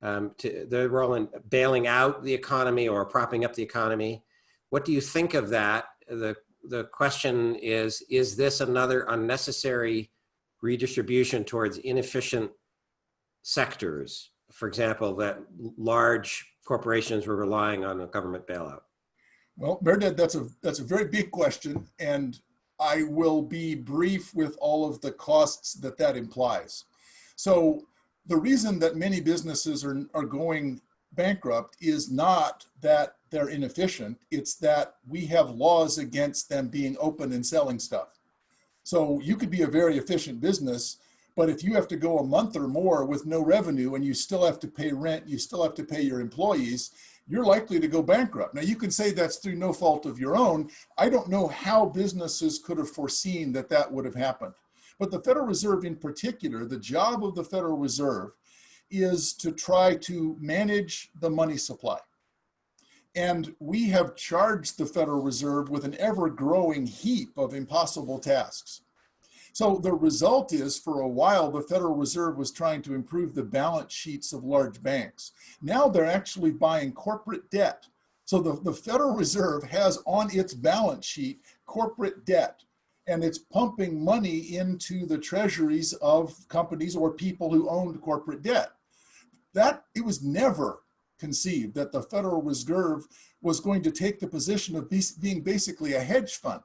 to the role in bailing out the economy or propping up the economy. What do you think of that? The question is this another unnecessary redistribution towards inefficient sectors? For example, that large corporations were relying on a government bailout. Well, Merdad, that's a very big question, and I will be brief with all of the costs that implies. So the reason that many businesses are going bankrupt is not that they're inefficient, it's that we have laws against them being open and selling stuff. So you could be a very efficient business, but if you have to go a month or more with no revenue and you still have to pay rent, you still have to pay your employees, you're likely to go bankrupt. Now you can say that's through no fault of your own. I don't know how businesses could have foreseen that would have happened. But the Federal Reserve in particular, the job of the Federal Reserve is to try to manage the money supply. And we have charged the Federal Reserve with an ever-growing heap of impossible tasks. So the result is, for a while, the Federal Reserve was trying to improve the balance sheets of large banks. Now they're actually buying corporate debt. So the Federal Reserve has on its balance sheet corporate debt, and it's pumping money into the treasuries of companies or people who owned corporate debt. It was never conceived that the Federal Reserve was going to take the position of being basically a hedge fund.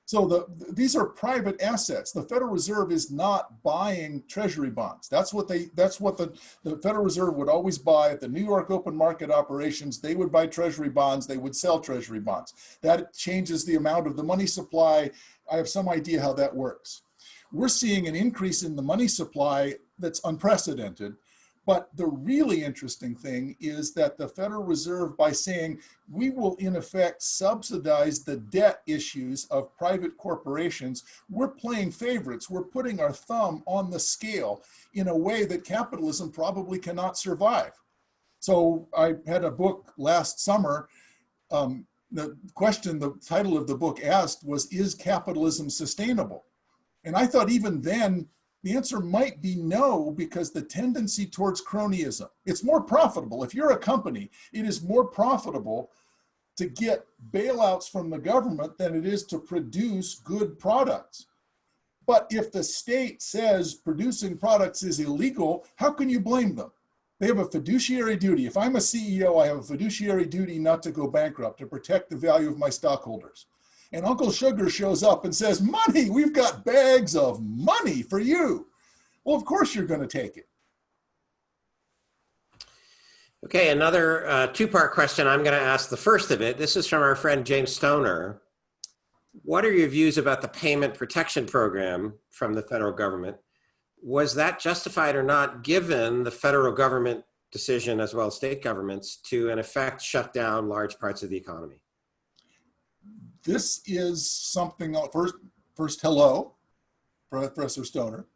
So these are private assets. The Federal Reserve is not buying treasury bonds. That's what the Federal Reserve would always buy at the New York open market operations. They would buy treasury bonds, they would sell treasury bonds. That changes the amount of the money supply. I have some idea how that works. We're seeing an increase in the money supply that's unprecedented. But the really interesting thing is that the Federal Reserve, by saying we will in effect subsidize the debt issues of private corporations, we're playing favorites. We're putting our thumb on the scale in a way that capitalism probably cannot survive. So I had a book last summer. The title of the book asked was, is capitalism sustainable? And I thought even then, the answer might be no, because the tendency towards cronyism. It's more profitable. If you're a company, it is more profitable to get bailouts from the government than it is to produce good products. But if the state says producing products is illegal, how can you blame them? They have a fiduciary duty. If I'm a CEO, I have a fiduciary duty not to go bankrupt, to protect the value of my stockholders. And Uncle Sugar shows up and says, money, we've got bags of money for you. Well, of course you're going to take it. Okay, another two-part question. I'm going to ask the first of it. This is from our friend James Stoner. What are your views about the payment protection program from the federal government? Was that justified or not, given the federal government decision, as well as state governments, to in effect shut down large parts of the economy? This is something, first hello, Professor Stoner.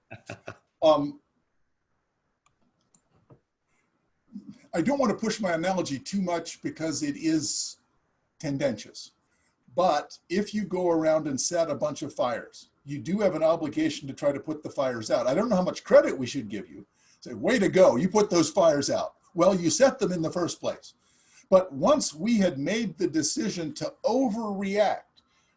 I don't want to push my analogy too much because it is tendentious. But if you go around and set a bunch of fires, you do have an obligation to try to put the fires out. I don't know how much credit we should give you. Say, way to go, you put those fires out. Well, you set them in the first place. But once we had made the decision to overreact,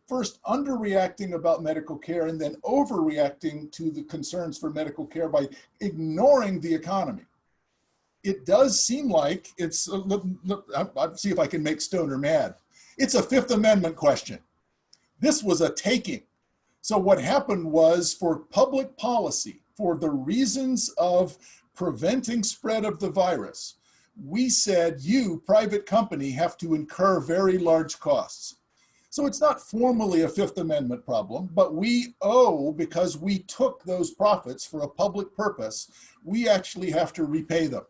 first underreacting about medical care and then overreacting to the concerns for medical care by ignoring the economy, it does seem like it's, I'll see if I can make Stoner mad. It's a Fifth Amendment question. This was a taking. So what happened was, for public policy, for the reasons of preventing spread of the virus, we said, you, private company, have to incur very large costs. So it's not formally a Fifth Amendment problem, but we owe, because we took those profits for a public purpose, we actually have to repay them.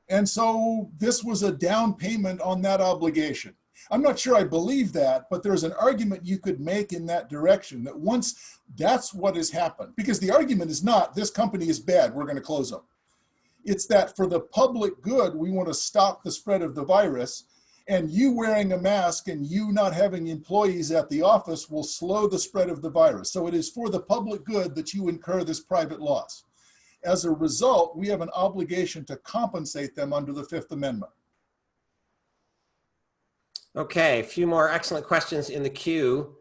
And so this was a down payment on that obligation. I'm not sure I believe that, but there's an argument you could make in that direction, that once that's what has happened, because the argument is not, this company is bad, we're going to close them. It's that for the public good, we want to stop the spread of the virus, and you wearing a mask and you not having employees at the office will slow the spread of the virus. So it is for the public good that you incur this private loss. As a result, we have an obligation to compensate them under the Fifth Amendment. Okay, a few more excellent questions in the queue.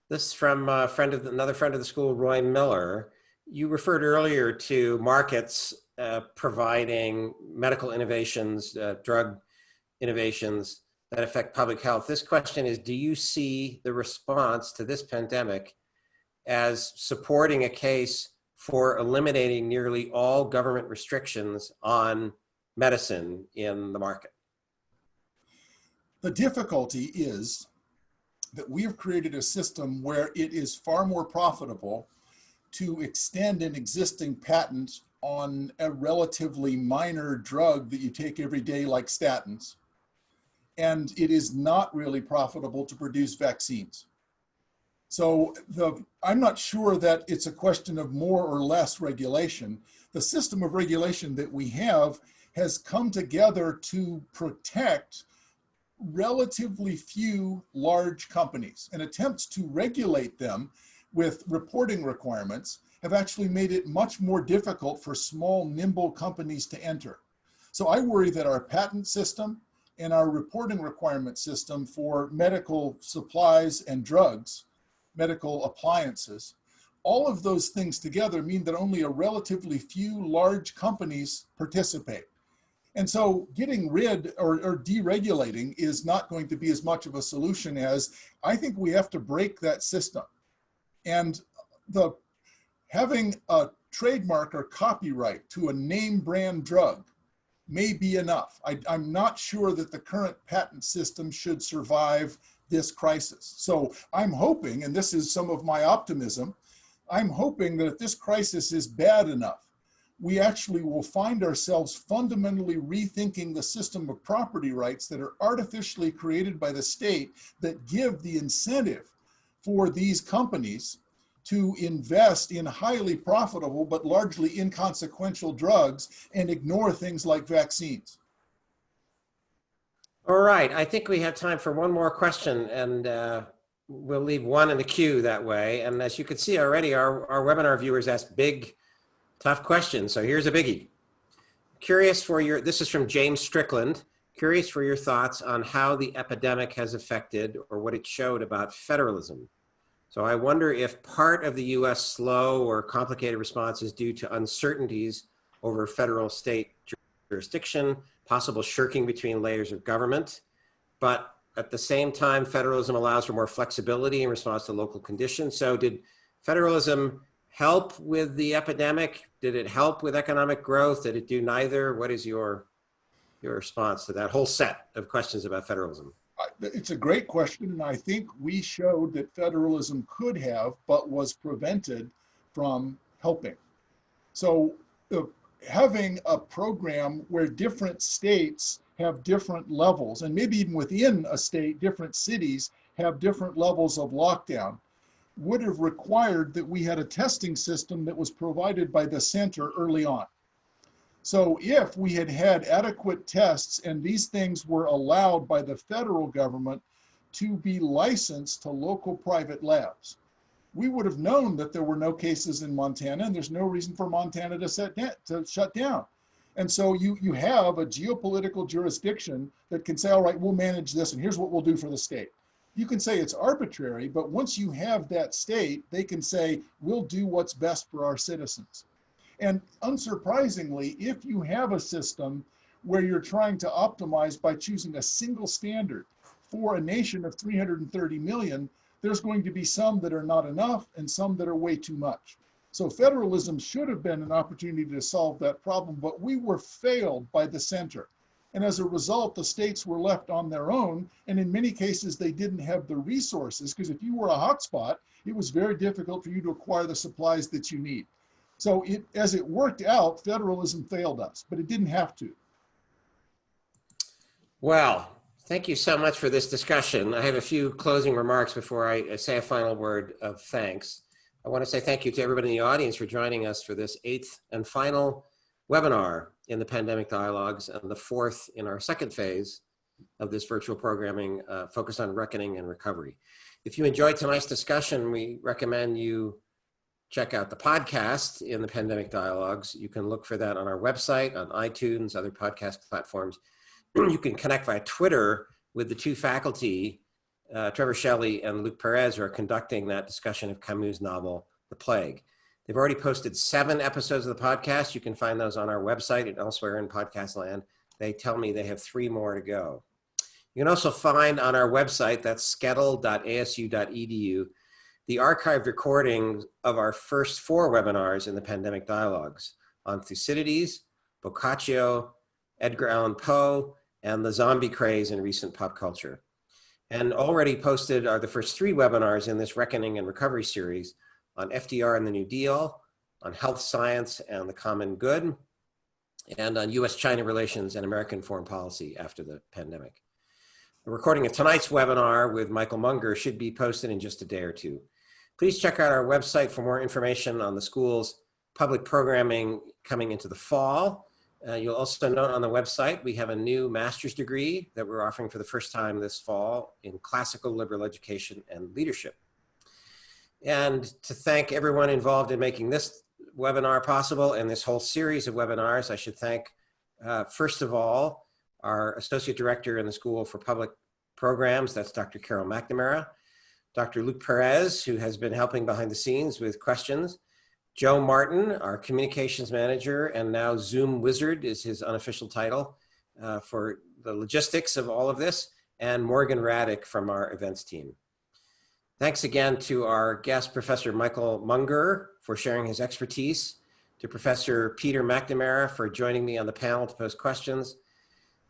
This is from another friend of the school, Roy Miller. You referred earlier to markets providing medical innovations, drug innovations that affect public health. This question is, do you see the response to this pandemic as supporting a case for eliminating nearly all government restrictions on medicine in the market? The difficulty is that we have created a system where it is far more profitable to extend an existing patent on a relatively minor drug that you take every day, like statins. And it is not really profitable to produce vaccines. So I'm not sure that it's a question of more or less regulation. The system of regulation that we have has come together to protect relatively few large companies, and attempts to regulate them with reporting requirements have actually made it much more difficult for small, nimble companies to enter. So I worry that our patent system and our reporting requirement system for medical supplies and drugs, medical appliances, all of those things together mean that only a relatively few large companies participate. And so getting rid or deregulating is not going to be as much of a solution as, I think we have to break that system. And having a trademark or copyright to a name brand drug may be enough. I'm not sure that the current patent system should survive this crisis. So I'm hoping, and this is some of my optimism, I'm hoping that if this crisis is bad enough, we actually will find ourselves fundamentally rethinking the system of property rights that are artificially created by the state that give the incentive for these companies to invest in highly profitable but largely inconsequential drugs and ignore things like vaccines. All right, I think we have time for one more question, and we'll leave one in the queue that way. And as you can see already, our webinar viewers asked big, tough questions. So here's a biggie. Curious for this is from James Strickland. Curious for your thoughts on how the epidemic has affected or what it showed about federalism. So I wonder if part of the US slow or complicated response is due to uncertainties over federal state jurisdiction, possible shirking between layers of government, but at the same time, federalism allows for more flexibility in response to local conditions. So did federalism help with the epidemic? Did it help with economic growth? Did it do neither? What is your response to that whole set of questions about federalism? It's a great question, and I think we showed that federalism could have, but was prevented from helping. So having a program where different states have different levels, and maybe even within a state, different cities have different levels of lockdown, would have required that we had a testing system that was provided by the center early on. So if we had had adequate tests and these things were allowed by the federal government to be licensed to local private labs, we would have known that there were no cases in Montana, and there's no reason for Montana to shut down. And so you have a geopolitical jurisdiction that can say, all right, we'll manage this, and here's what we'll do for the state. You can say it's arbitrary, but once you have that state, they can say, we'll do what's best for our citizens. And unsurprisingly, if you have a system where you're trying to optimize by choosing a single standard for a nation of 330 million, there's going to be some that are not enough and some that are way too much. So federalism should have been an opportunity to solve that problem, but we were failed by the center. And as a result, the states were left on their own. And in many cases, they didn't have the resources, because if you were a hotspot, it was very difficult for you to acquire the supplies that you need. So as it worked out, federalism failed us, but it didn't have to. Well, thank you so much for this discussion. I have a few closing remarks before I say a final word of thanks. I want to say thank you to everybody in the audience for joining us for this 8th and final webinar in the Pandemic Dialogues, and the 4th in our second phase of this virtual programming focused on reckoning and recovery. If you enjoyed tonight's discussion, we recommend you check out the podcast in the Pandemic Dialogues. You can look for that on our website, on iTunes, other podcast platforms. You can connect via Twitter with the two faculty, Trevor Shelley and Luke Perez, who are conducting that discussion of Camus' novel, The Plague. They've already posted 7 episodes of the podcast. You can find those on our website and elsewhere in podcast land. They tell me they have 3 more to go. You can also find on our website, that's scetl.asu.edu, the archived recording of our first 4 webinars in the Pandemic Dialogues on Thucydides, Boccaccio, Edgar Allan Poe, and the zombie craze in recent pop culture. And already posted are the first 3 webinars in this Reckoning and Recovery series on FDR and the New Deal, on health science and the common good, and on US-China relations and American foreign policy after the pandemic. The recording of tonight's webinar with Michael Munger should be posted in just a day or 2. Please check out our website for more information on the school's public programming coming into the fall. You'll also note on the website, we have a new master's degree that we're offering for the first time this fall in classical liberal education and leadership. And to thank everyone involved in making this webinar possible and this whole series of webinars, I should thank, first of all, our Associate Director in the School for Public Programs, that's Dr. Carol McNamara, Dr. Luke Perez, who has been helping behind the scenes with questions, Joe Martin, our Communications Manager, and now Zoom Wizard is his unofficial title for the logistics of all of this, and Morgan Raddick from our events team. Thanks again to our guest, Professor Michael Munger, for sharing his expertise, to Professor Peter McNamara for joining me on the panel to pose questions.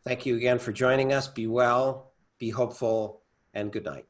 Thank you again for joining us. Be well, be hopeful, and good night.